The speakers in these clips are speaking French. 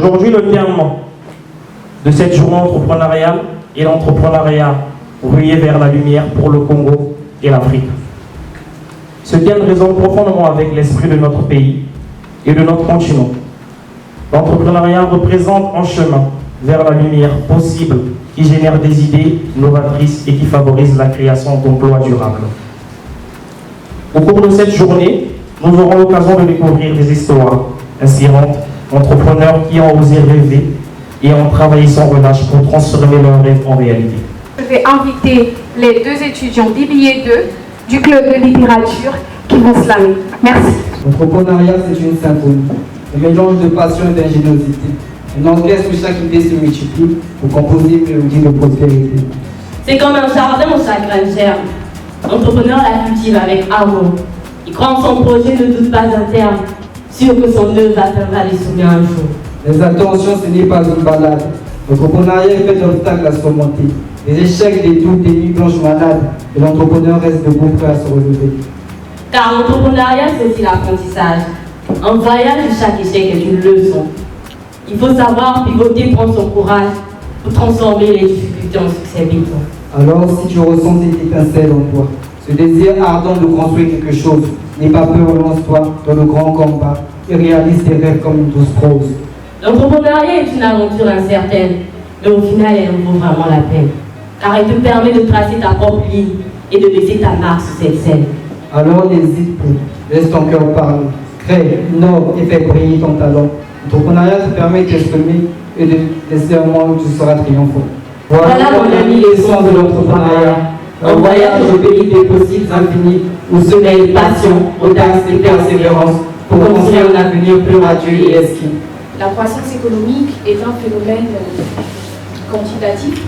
Aujourd'hui, le terme de cette journée entrepreneuriale est l'entrepreneuriat rué vers la lumière pour le Congo et l'Afrique. Ce terme résonne profondément avec l'esprit de notre pays et de notre continent. L'entrepreneuriat représente un chemin vers la lumière possible qui génère des idées novatrices et qui favorise la création d'emplois durables. Au cours de cette journée, nous aurons l'occasion de découvrir des histoires inspirantes d'entrepreneurs qui ont osé rêver et ont travaillé sans relâche pour transformer leurs rêves en réalité. Je vais inviter les deux étudiants d'IBA2 du club de littérature qui vont slammer. Merci. L'entrepreneuriat, c'est une symphonie, un mélange de passion et d'ingéniosité. Un orchestre où chaque idée se multiplie pour composer une mélodie de prospérité. C'est comme un jardin où chaque graine germe. L'entrepreneur la cultive avec amour. Il croit en son projet, ne doute pas d'un terme, sûr que son œuvre atteindra les sommets un jour. Les attentions, ce n'est pas une balade. L'entrepreneuriat est fait d'obstacles à surmonter. Des échecs, des doutes, des nuits blanches malades. Et l'entrepreneur reste debout prêt à se relever. Car l'entrepreneuriat, c'est aussi l'apprentissage. Un voyage où chaque échec est une leçon. Il faut savoir pivoter, prendre son courage pour transformer les difficultés en succès béton. Alors, si tu ressens cette étincelle en toi, ce désir ardent de construire quelque chose, n'aie pas peur, lance-toi dans le grand combat et réalise tes rêves comme une douce prose. L'entrepreneuriat est une aventure incertaine, mais au final, elle en vaut vraiment la peine. Car elle te permet de tracer ta propre ligne et de laisser ta marque sur cette scène. Alors n'hésite plus, laisse ton cœur parler, crée, innove et fais briller ton talent. L'entrepreneuriat te permet d'exprimer et de laisser un monde où tu seras triomphant. Voilà mon ami les sons de l'entrepreneuriat. Un voyage au pays des possibles infinis où se mêlent passion, audace et persévérance pour construire un avenir plus radieux et exquis. La croissance économique est un phénomène quantitatif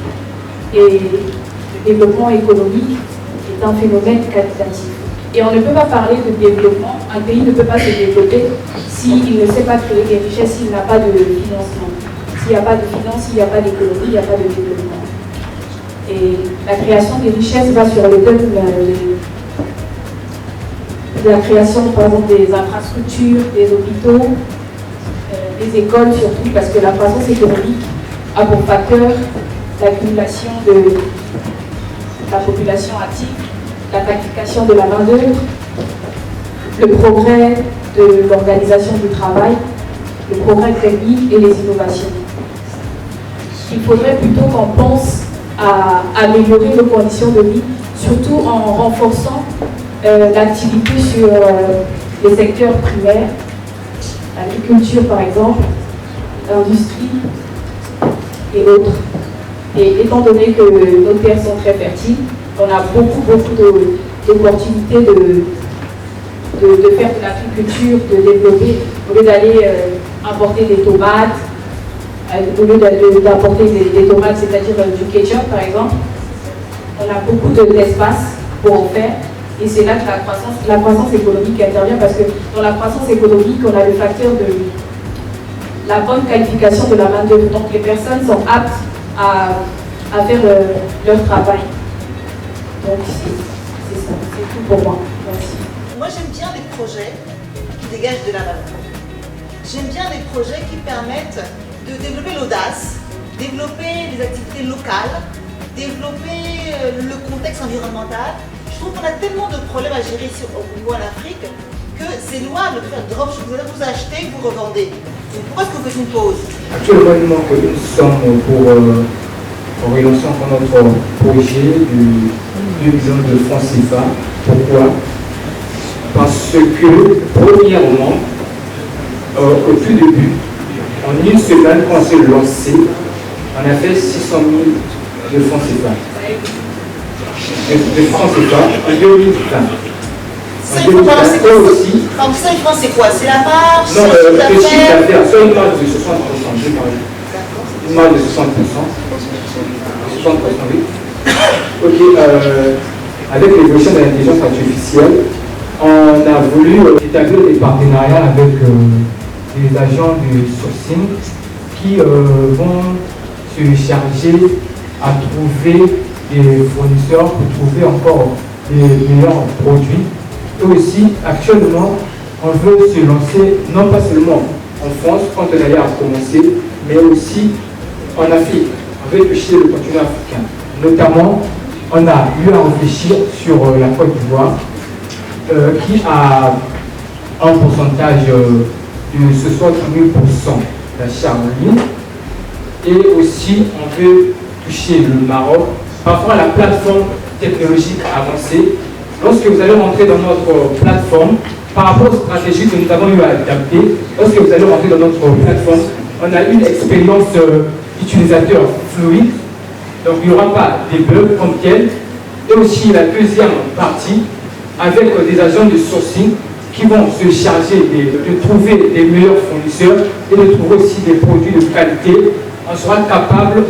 et le développement économique est un phénomène qualitatif. Et on ne peut pas parler de développement, un pays ne peut pas se développer s'il ne sait pas créer des richesses, s'il n'a pas de financement. S'il n'y a pas de finance, s'il n'y a pas d'économie, il n'y a pas de développement. Et la création des richesses va sur le thème de la création, par exemple, des infrastructures, des hôpitaux, des écoles surtout, parce que la croissance économique a pour facteur l'accumulation de la population active, la qualification de la main-d'œuvre, le progrès de l'organisation du travail, le progrès technique et les innovations. Il faudrait plutôt qu'on pense à améliorer nos conditions de vie, surtout en renforçant l'activité sur les secteurs primaires, l'agriculture par exemple, l'industrie et autres. Et étant donné que nos terres sont très fertiles, on a beaucoup d'opportunités de faire de l'agriculture, de développer, au lieu d'aller importer des tomates, au lieu d'importer des tomates, c'est-à-dire du ketchup par exemple, on a beaucoup d'espace pour en faire. Et c'est là que la croissance économique intervient, parce que dans la croissance économique, on a le facteur de la bonne qualification de la main-d'œuvre. Donc les personnes sont aptes à faire leur travail. Donc c'est ça, c'est tout pour moi. Merci. Moi j'aime bien les projets qui dégagent de la valeur. J'aime bien les projets qui permettent de développer l'audace, développer les activités locales, développer le contexte environnemental. Je trouve qu'on a tellement de problèmes à gérer ici au Congo, en Afrique, que c'est louable de faire dropship. Vous achetez, vous revendez. Donc pourquoi est-ce que vous faites une pause? Actuellement, il manque une somme pour relancer encore notre projet du 2 millions de francs CFA. Pourquoi? Parce que, premièrement, au tout début, en une semaine, quand on s'est lancé, on a fait 600 000 de francs CFA. De francs CFA en 2020. Donc 5 francs, c'est quoi? C'est la marge? Non, le chiffre d'affaires, soit une marge de 60%, une marge de 60%. 60%, oui. Ok, avec l'évolution de l'intelligence artificielle, on a voulu établir des partenariats avec des agents de sourcing qui vont se charger à trouver des fournisseurs pour trouver encore des meilleurs produits. Et aussi, actuellement, on veut se lancer non pas seulement en France, quand on allait à commencer, mais aussi en Afrique, avec le Chili et le continent africain. Notamment, on a eu à réfléchir sur la Côte d'Ivoire, qui a un pourcentage de 68% d'achat en ligne. Et aussi, on veut toucher le Maroc par rapport à la plateforme technologique avancée. Lorsque vous allez rentrer dans notre plateforme, par rapport aux stratégies que nous avons eu à adapter, lorsque vous allez rentrer dans notre plateforme, on a une expérience utilisateur fluide. Donc il n'y aura pas des bugs comme tels. Et aussi la deuxième partie, avec des agents de sourcing qui vont se charger de trouver des meilleurs fournisseurs et de trouver aussi des produits de qualité. On sera capable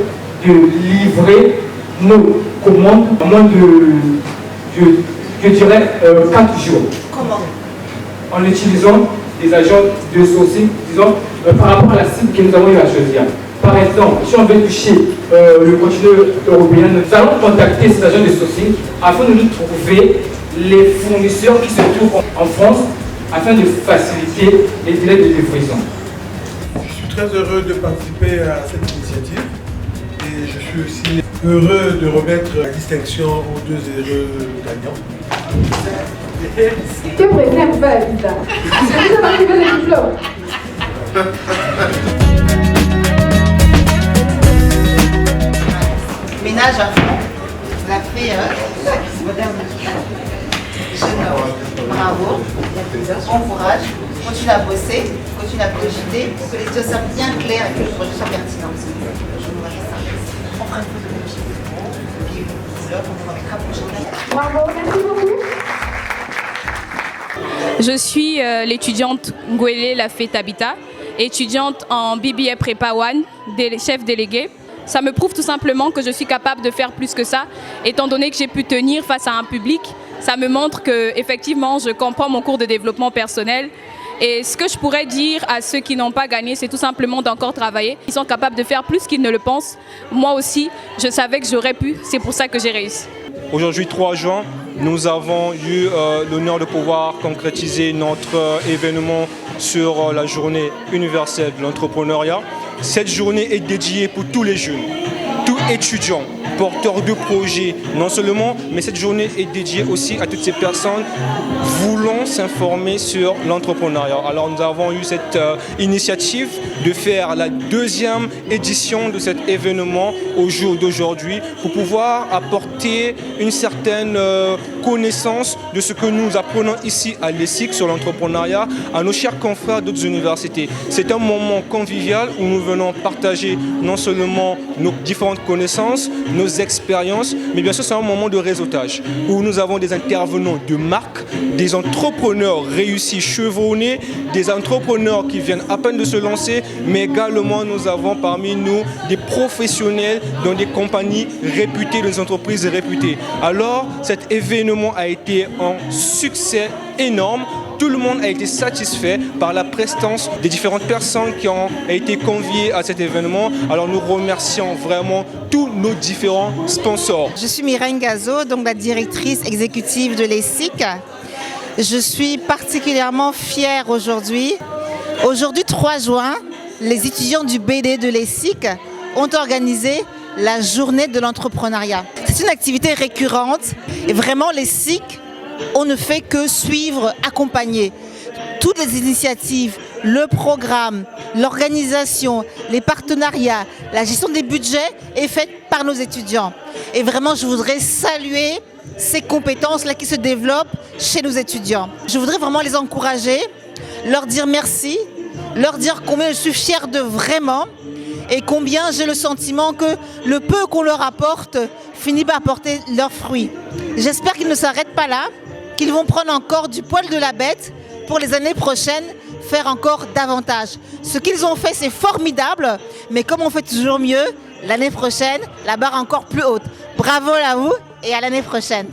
de livrer nos commandes en moins de, je dirais, 4 jours. Comment? En utilisant des agents de sourcing, disons, par rapport à la cible que nous avons eu à choisir. Par exemple, si on veut toucher le continent européen, nous allons contacter ces agents de sourcing afin de nous trouver les fournisseurs qui se trouvent en France afin de faciliter les délais de livraison. Je suis très heureux de participer à cette initiative et je suis aussi heureux de remettre la distinction aux deux heureux gagnants. Que président faire la visa? C'est ça qui veut le diplôme. Ménage à fond. La fait moderne. Jeune homme. Bravo. Bon courage. Continue à bosser. Continue à cogiter pour que les choses soient bien claires et que le projet soit pertinent. Je vous remercie ça. On fera un peu de logique. Puis l'autre, on vous remettra prochainement. Bravo, merci beaucoup. Je suis l'étudiante Ngwele Lafé Tabita, étudiante en BBA Prépa One, chef délégué. Ça me prouve tout simplement que je suis capable de faire plus que ça, étant donné que j'ai pu tenir face à un public. Ça me montre que effectivement, je comprends mon cours de développement personnel. Et ce que je pourrais dire à ceux qui n'ont pas gagné, c'est tout simplement d'encore travailler. Ils sont capables de faire plus qu'ils ne le pensent. Moi aussi, je savais que j'aurais pu. C'est pour ça que j'ai réussi. Aujourd'hui, 3 juin, nous avons eu l'honneur de pouvoir concrétiser notre événement sur la journée universelle de l'entrepreneuriat. Cette journée est dédiée pour tous les jeunes, tous étudiants, porteurs de projets, non seulement, mais cette journée est dédiée aussi à toutes ces personnes voulant s'informer sur l'entrepreneuriat. Alors nous avons eu cette initiative de faire la 2e édition de cet événement au jour d'aujourd'hui pour pouvoir apporter une certaine connaissance de ce que nous apprenons ici à l'ESSIC sur l'entrepreneuriat à nos chers confrères d'autres universités. C'est un moment convivial où nous venons partager non seulement nos différentes connaissances, nos expériences, mais bien sûr c'est un moment de réseautage où nous avons des intervenants de marque, des entrepreneurs réussis, chevronnés, des entrepreneurs qui viennent à peine de se lancer, mais également nous avons parmi nous des professionnels dans des compagnies réputées, des entreprises réputées. Alors cet événement a été un succès énorme. Tout le monde a été satisfait par la prestance des différentes personnes qui ont été conviées à cet événement. Alors nous remercions vraiment tous nos différents sponsors. Je suis Mireille Gazo, donc la directrice exécutive de l'ESSIC. Je suis particulièrement fière aujourd'hui. Aujourd'hui, 3 juin, les étudiants du BD de l'ESSIC ont organisé la journée de l'entrepreneuriat. C'est une activité récurrente et vraiment l'ESSIC, on ne fait que suivre, accompagner. Toutes les initiatives, le programme, l'organisation, les partenariats, la gestion des budgets est faite par nos étudiants. Et vraiment, je voudrais saluer ces compétences-là qui se développent chez nos étudiants. Je voudrais vraiment les encourager, leur dire merci, leur dire combien je suis fière d'eux vraiment et combien j'ai le sentiment que le peu qu'on leur apporte finit par porter leurs fruits. J'espère qu'ils ne s'arrêtent pas là, qu'ils vont prendre encore du poil de la bête pour les années prochaines, faire encore davantage. Ce qu'ils ont fait, c'est formidable, mais comme on fait toujours mieux, l'année prochaine, la barre encore plus haute. Bravo à vous et à l'année prochaine.